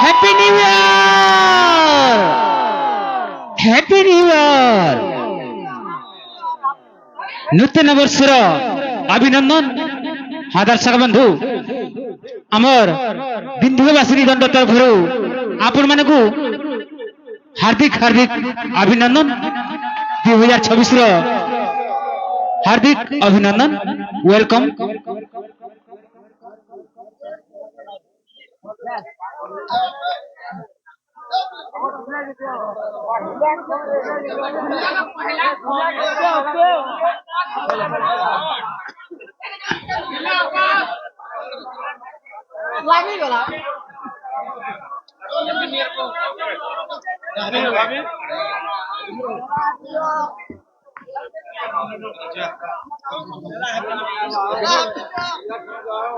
Happy new year, happy new year. নূতন বর্ষর অভিনন্দন দর্শক বন্ধু। আমার বিন্ধুবাসিনী দণ্ড তরফর আপন মানক হার্দিক হার্দিক অভিনন্দন। 2026 হার্দিক অভিনন্দন, ওয়েলকম।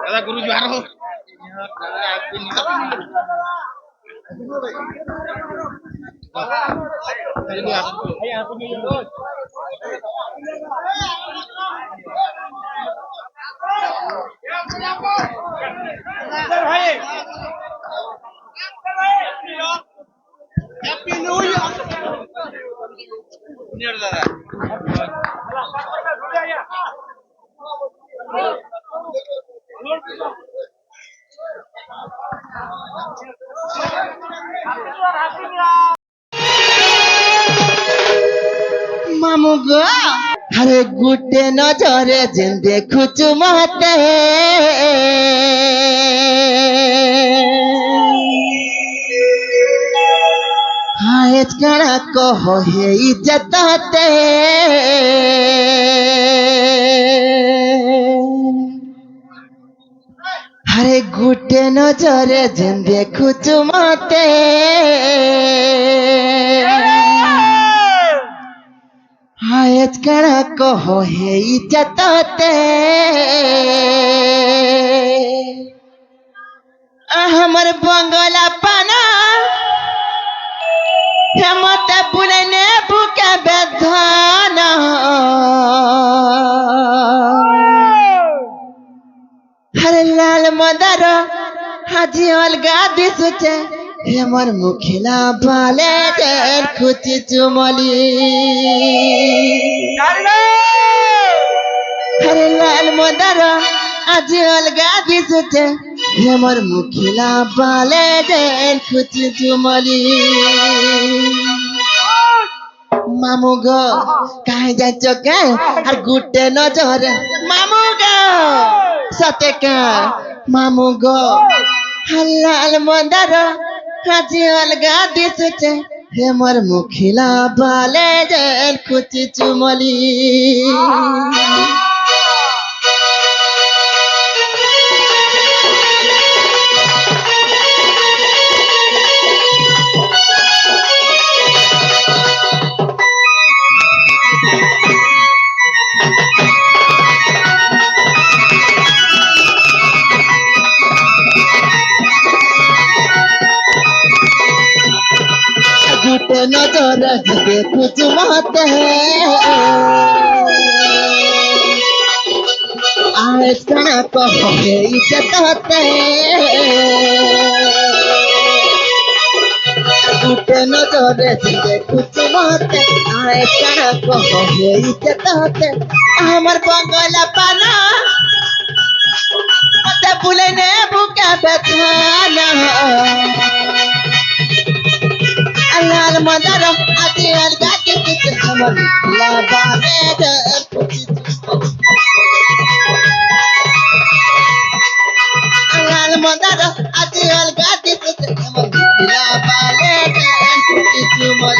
दादा गुरु जुहार हो। हैप्पी न्यू ईयर दादा। মামু গো আরে গুটে নজরে যেন দেখুচু মতে হায়েত কারা কহ হে ইজ্জত হতে আরে গুটে নজরে যেন দেখুচু মতে হায়েত কারা কহ হে ইজ্জত হতে আমার বঙ্গলা পানা হেমতে বুলেনে বুকে বেদনা হরে লাল মদার হাজি অলগা দিশুছে হেমর মুখিলা বালে দের খুচি চুমলি হরে লাল মদার আজি অলগা দিশুছে হেমর মুখিলা বালে দের খুচি চুমলি মামু গো কাহে যাচ্ছ কে আর গুটে নজরে মামু গো সতে কে মামু গো হালাল মন্দার হাজি অলগা দিশুছে হেমর মুখিলা বালে দের খুচি চুমলি गुटे नजर देखू चुमाते आज कना कहो हे इज्जत होते गुटे नजर देखू चुमाते आज कना कहो हे इज्जत होते हमर बंगला पाना मते बुले ने बुका बेथाना लाल मदर आती अलगा के कुछ हमर लाबाने दर लाल मदर आती अलगा के कुछ हमर लाबाने दर चुमल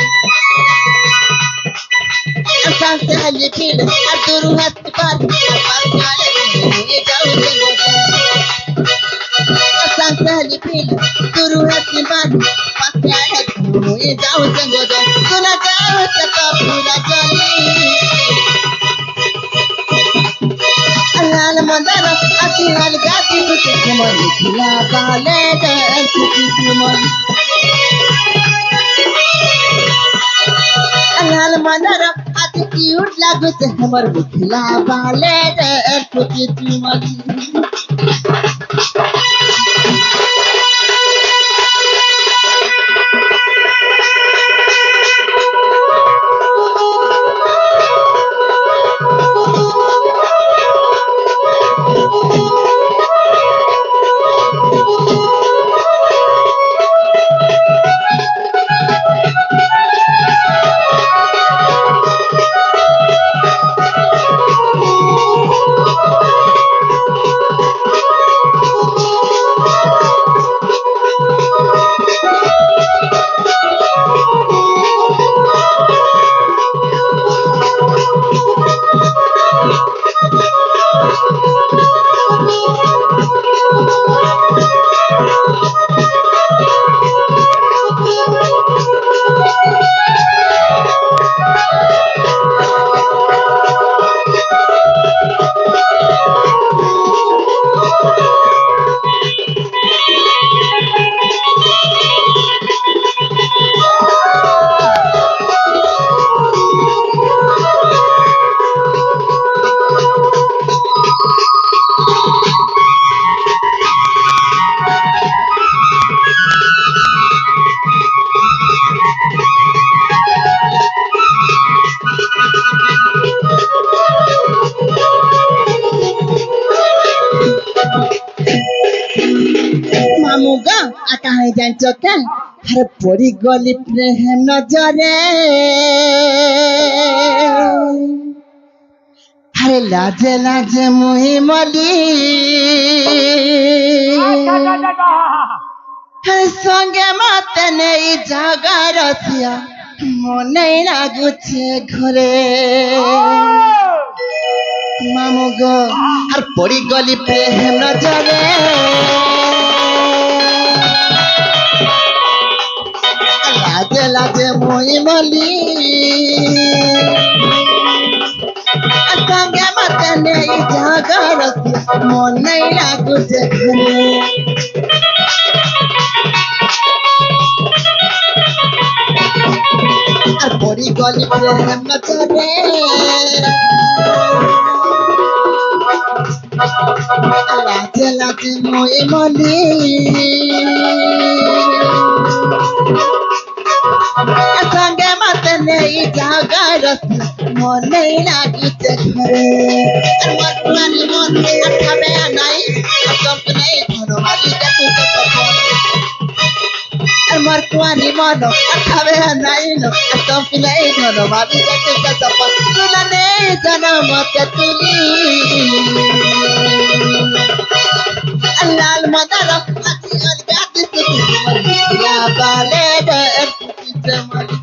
सांसे हली फिर अदुरु हाथ पर पाले ये जाऊ सांसे हली फिर दुरु हाथ पर पाले ये जाऊ जंगो जो सुना जाओ तो पूरा चली लाल मंदर আজি অলগা দিশুতে মোর মুখিলা বালে দেন খুঁটি চুমলি লাল মনর আজি কিউট লাগুছে মোর মুখিলা বালে দেন খুঁটি চুমলি মামুগা আকা হয়ে জানছ কেন আরে পরি গলি প্রেম নজরে আরে লাজে লাজে মুহি মলি আরে সঙ্গে মাতে নেই জাগা রসিয়া মনে লাগুছে ঘরে মামুগো আর পরি গলি প্রেম নজরে লাজে লাজে মই মলি সঙ্গে মাতে নেই জাগা রসিয়া মনে লাগুছে ঘরে আর পরি গলি প্রেম নজরে লাজে লাজে মই মলি সঙ্গে মাতে নেই জাগা রসিয়া মনে লাগুছে ঘরে আমার পুরানি মন খাবে নাই কম নেই ধরো মারি দেখো আমার পুরানি মন খাবে নাই কম নেই ধরো মারি দেখো সপন তুলা নেই জনম তুলি লাল মদার আজি অলগা দিশুতে মোর মুখিলা বালে দেন খুঁটি চুমলি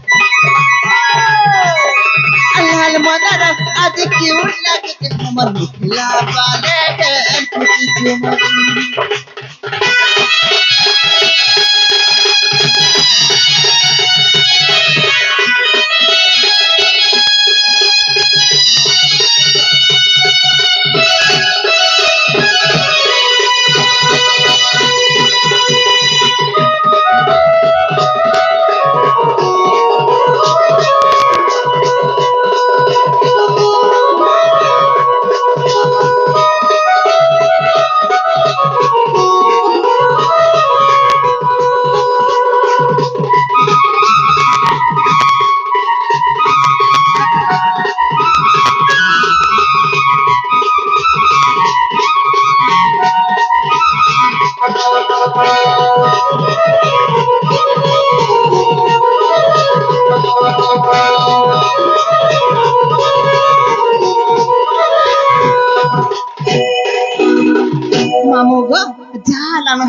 লাল মদার আজি কিউট লাগুছে মোর মুখিলা বালে দেন খুঁটি চুমলি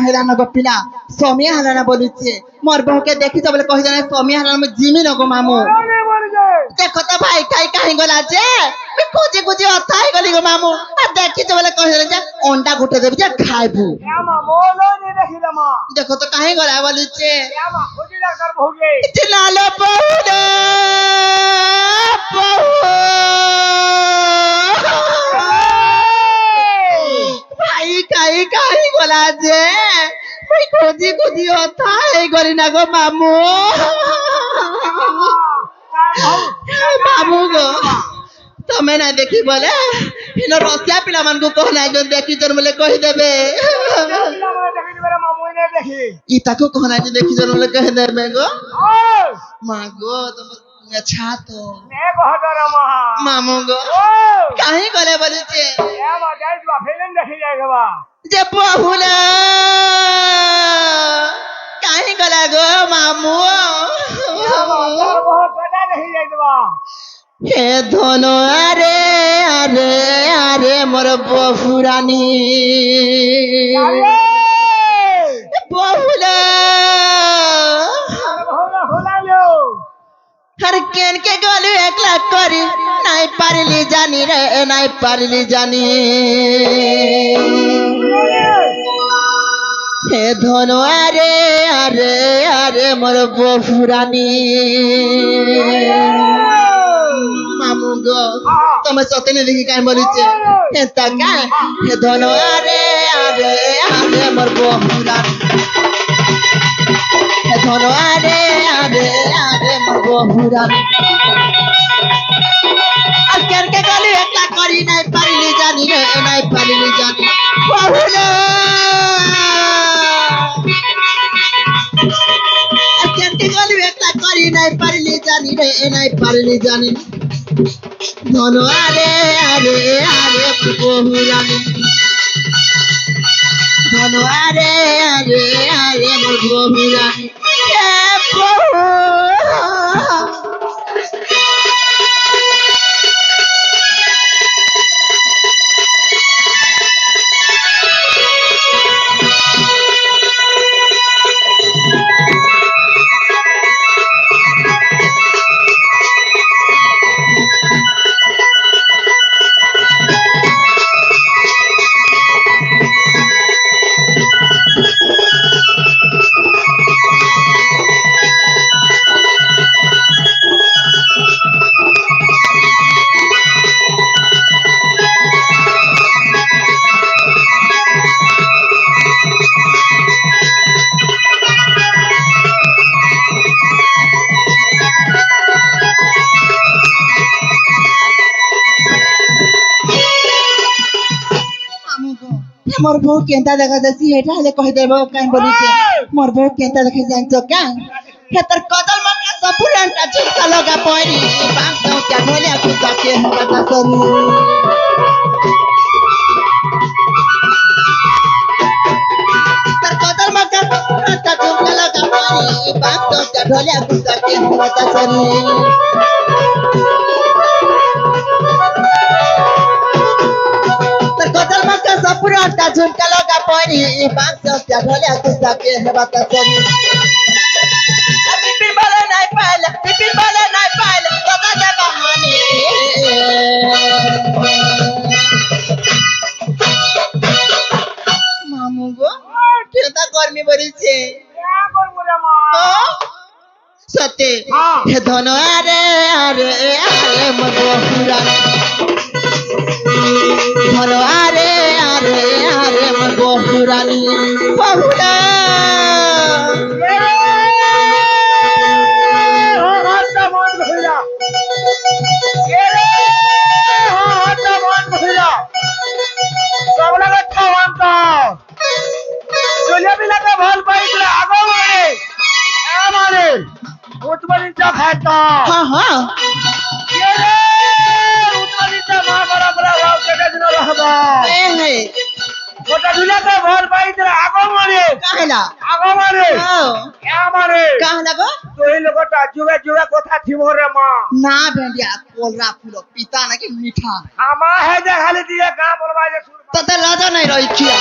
হেরান গো পিলা সমী হারানা বলুছে মোর বহুকে দেখিছ বলে কহি জানে সমী হারানা মু জিমি নগো মামু দেখো তো ভাই কাই কাহি গলা যে খুঁজি খুঁজি অথা হয়ে গলি গো মামু আর দেখিছ বলে কহি জানে যে অন্ডা গুটে দেবি যে খাইবু দেখো তো কাহি গলা বলুছে লালো বহু রে বহু ভাই খুঁজি খুঁজি অথা এই করি না গো মামু মামু গো ତମେ ନାଇଁ ଦେଖି ବୋଲେ ଇନ ରସିଆ ପିଲାମାନଙ୍କୁ କହ ନାଇଁ ଯଦି ଦେଖିଛନ୍ ବୋଲେ କହିଦେବେ ଇ ତାକୁ କହ ନାଇଁ ଯଦି ଦେଖିଛନ୍ ବୋଲେ କହିଦେବେ ଗো ମା ଗো ତମ ଛାତ ମାମୁ ଗো କାହିଁ ଗଲେ ବୋଲୁଛେ ଯେ ବହୁଲ କାହିଁ ଗଲା ଗো ମାମୁ হে ধন আরে আরে আরে মোর বহুরানী বহুল আর কেন কে গলু একলা করি নাই পারলি জানি রে নাই পারলি জানি হে ধন আরে আরে আরে মোর বহুরানী মামু গো তুমি সতেনে দেখি কাই বলিছে হেতা কাই হে ধন আরে আরে আরে মোর বহুরানী হে ধন আরে আরে আরে মোর বহুরানী আর কেন কে গলি একলা করি নাই পারিলি জানি রে নাই পারিলি জানি বহুল আর কেন কে গলি একলা করি নাই পারিলি জানি রে নাই পারিলি জানি ধন আরে আরে আরে বহুরানী ধন আরে আরে আরে মোর বহুরানী मोर बहू केंता देखा जैसी हेठा हले कह देबो काई बोलिছে मोर बहू केंता देखा जानचो का हेतर कदल मका सपुरंटा झुमका लगा पड़ी बांग सौ क्या ढोलिया को जाके हमरा सरू तर कदल मका सपुरंटा झुमका लगा पड़ी बांग सौ क्या ढोलिया को जाके हमरा सरू Kodal maka sapuran ta झुमका लगा पड़ी बांग से क्या ढोलिया कुछ जाके है बात सनी पिपिन वाला नहीं पाले बता दे कहानी मामू गो केता गर्मी बरी छे क्या करबो रे मा सते हे धन अरे अरे अरे मोर बहुरानी ধন আরে আরে আরে মোর বহুরানী বহুরা हाँ हाँ গোটা দুনিয়াতে ভর পাইতরা আগো মারে কাহলা আগো মারে क्या मारे কাহলা গো তোই লোকটা जुवे जुवे কথা থিমো রে মা না ভেন্ডিয়া কোলরা ফুলো পিতা নাকি মিঠা আমা হে যে খালি দিয়ে গা বলবা যে তোতে রাজা নাই রইখিয়া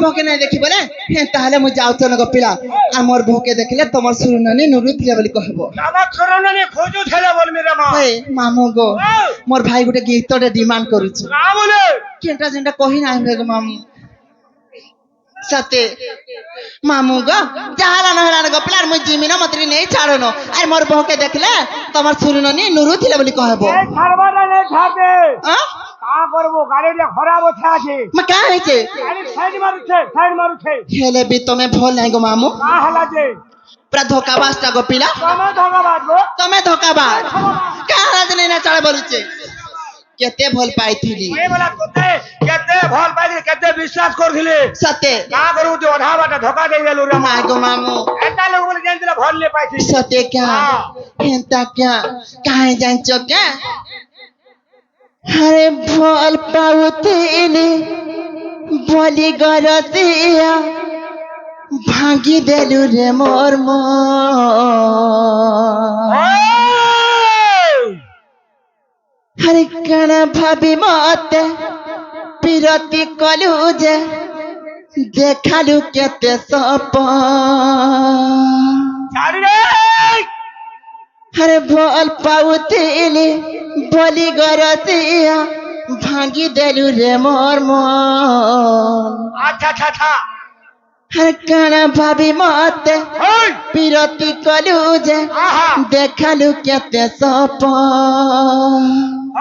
বউকে নাই দেখি বলে হ্যাঁ তাহলে মুই যাଉଛ না গপিলা আর মোর বউকে দেখলে তোমার সুরনানি নুরুথিলে বলি কহব আমার সরণনি খোঁজু ছেলে বলবি রে মা হে মামু গো মোর ভাই গোটে গীতଟେ ডিমান্ড କରୁଛୁ না বলে কেনটা যেটা কহি নাই গো মামু সতে মামু গো যাহালা নহলা গপিলা আর মুই জিমি না মতরি নেই ছাড়নো আর মোর বউকে দেখলে তোমার সুরনানি নুরুথিলে বলি কহব এই ছাড়বাটা নেই ছাড়ে হ্যাঁ কা করবো গাড়িটা খরাপ হচ্ছে আছে মা কা হইছে গাড়ি সাইড মারুছে হেলে বি তুমি ভুল নাই গো মামু কা হেলাছে পুরা ধোকাবাজটা গপিলা তুমি ধোকা বাজবো তুমি ধোকাবাজ কাহালা দিনে না চালে বলুছে কেতে ভুল পাইছিলি এই বলা তোতে কেতে ভাল পাইলি কেতে বিশ্বাস করছিলি সতে কা করু তুই অধা বাটা ধোকা দেই গেলু রে মা না গো মামু এটা লোক বলে জানছিল ভাল লে পাইছি सत्य क्या हेंता क्या काहे जांचो क्या हरे भोल पाउतीले बोली गरतिया भांगी देलु रे मोर हरे कण भाभी मते पिरती कलु जे देखालु केते सपन ছাড়ি রে हरे भोल पाउतीले बोली गरतिया भांगी देलु रे मोर मन আচ্ছা আচ্ছা আচ্ছা हरे कण भाभी मते ওই पिरती कलु जे আহা देखालु केते सपन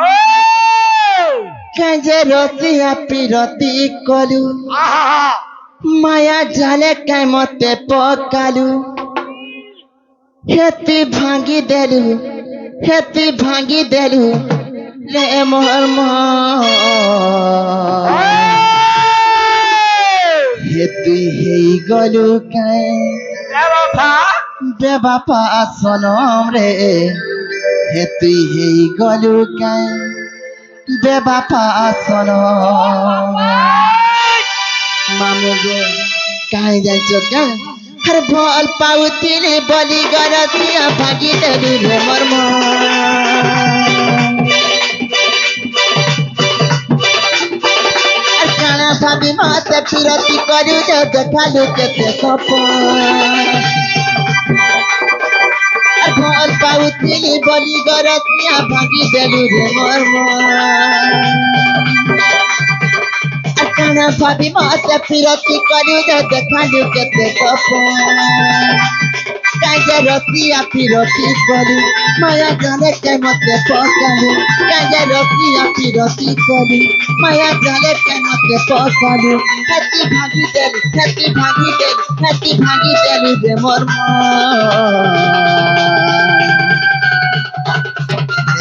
ওই काजे रसिया पिरती कलु আহা माया जाले काय मते पकालु हेती भांगी देलु रे मोर मन हेती हेई गलु काय बेबापा सनम रे हेती हेई गलु काय बेबापा सनम मामू गो काहे जान्छौ क्या हर भल पाउतीले बलि गरतिया भागी देलु रे मोर मन काना भाभी मते पिरती करू जे देखालु केते सपन भल पाउतीले बलि गरतिया भागी देलु रे मोर मन काना भाभी मते पिरती करू जे देखालु केते सपन काजे रसिया पिरती करू माया जाने के मते पकालु काजे रसिया पिरती करू माया जाने के मते पकालु हेती भागी देलु रे मोर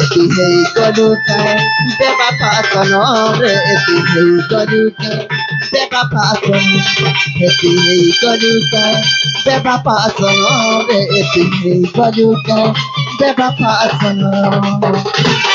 एती हेई गलु काय बेबापा सनम रे एती हेई गलु काय बेबापा सनम एती हेई गलु काय बेबापा सनम रे एती हेई गलु काय बेबापा सनम